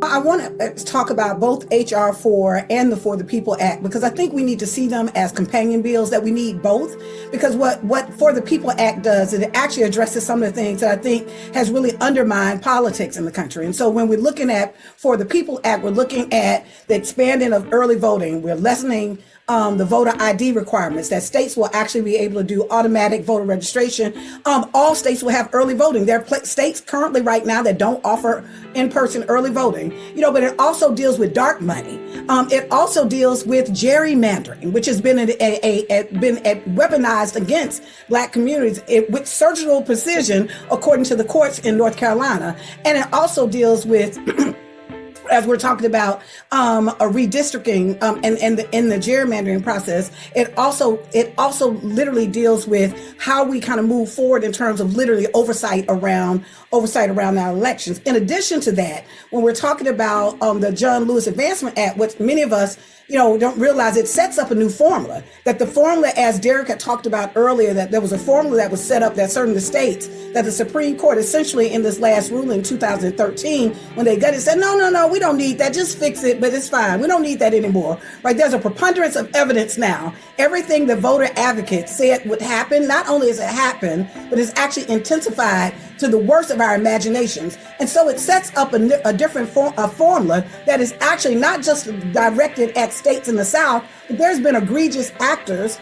I want to talk about both HR4 and the For the People Act, because I think we need to see them as companion bills, that we need both, because what For the People Act does is it actually addresses some of the things that I think has really undermined politics in the country. And so when we're looking at For the People Act, we're looking at the expanding of early voting. We're lessening the voter ID requirements, that states will actually be able to do automatic voter registration. All states will have early voting. There are states currently right now that don't offer in-person early voting, but it also deals with dark money. It also deals with gerrymandering, which has been weaponized against Black communities with surgical precision, according to the courts in North Carolina. And it also deals with as we're talking about a redistricting and in the gerrymandering process, it also literally deals with how we kind of move forward in terms of literally oversight around our elections. In addition to that, when we're talking about the John Lewis Advancement Act, what many of us don't realize, it sets up a new formula. That the formula, as Derek had talked about earlier, that there was a formula that was set up that certain the states, that the Supreme Court essentially in this last ruling in 2013, when they got it, said, no, we don't need that. Just fix it, but it's fine. We don't need that anymore, right? There's a preponderance of evidence now. Everything the voter advocates said would happen, not only has it happened, but it's actually intensified to the worst of our imaginations. And so it sets up a different formula that is actually not just directed at states in the South, but there's been egregious actors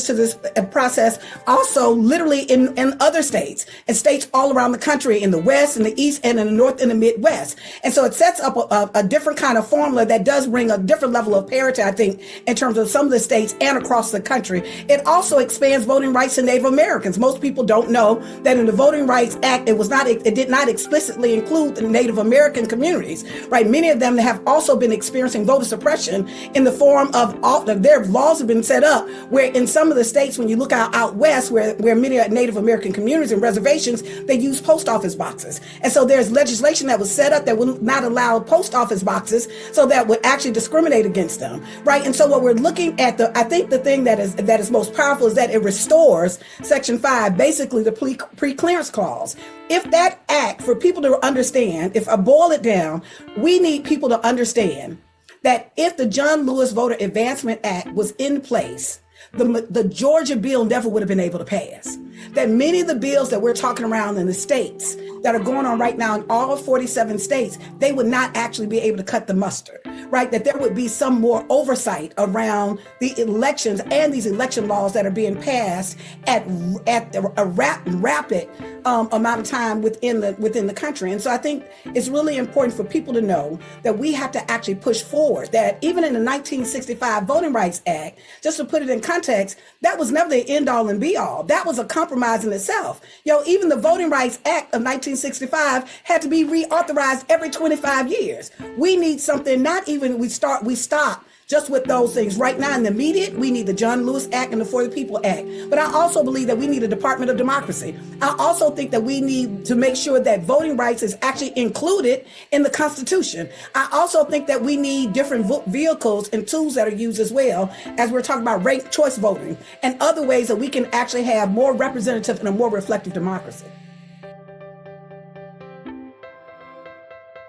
to this process also literally in other states, and states all around the country, in the West, in the East, and in the North, and the Midwest. And so it sets up a different kind of formula that does bring a different level of parity, I think, in terms of some of the states and across the country. It also expands voting rights to Native Americans. Most people don't know that in the Voting Rights Act, it did not explicitly include the Native American communities, right? Many of them have also been experiencing voter suppression in the form of their laws have been set up where in some of the states, when you look out west, where many are Native American communities and reservations, they use post office boxes. And so there's legislation that was set up that would not allow post office boxes, so that would actually discriminate against them, right? And so what we're looking at, I think the thing that is most powerful is that it restores Section 5, basically the pre-clearance clause. If that act, for people to understand, if I boil it down, we need people to understand that if the John Lewis Voter Advancement Act was in place, the Georgia bill never would have been able to pass. That many of the bills that we're talking around in the states that are going on right now in all 47 states, they would not actually be able to cut the mustard, right? That there would be some more oversight around the elections and these election laws that are being passed at a rapid amount of time within the country. And so I think it's really important for people to know that we have to actually push forward, that even in the 1965 Voting Rights Act, just to put it in context, that was never the end all and be all. That was a compromise in itself. Even the Voting Rights Act of 1965 had to be reauthorized every 25 years. We need something, not even we stop just with those things. Right now in the immediate, we need the John Lewis Act and the For the People Act. But I also believe that we need a Department of Democracy. I also think that we need to make sure that voting rights is actually included in the Constitution. I also think that we need different vehicles and tools that are used as well, as we're talking about ranked choice voting and other ways that we can actually have more representative and a more reflective democracy.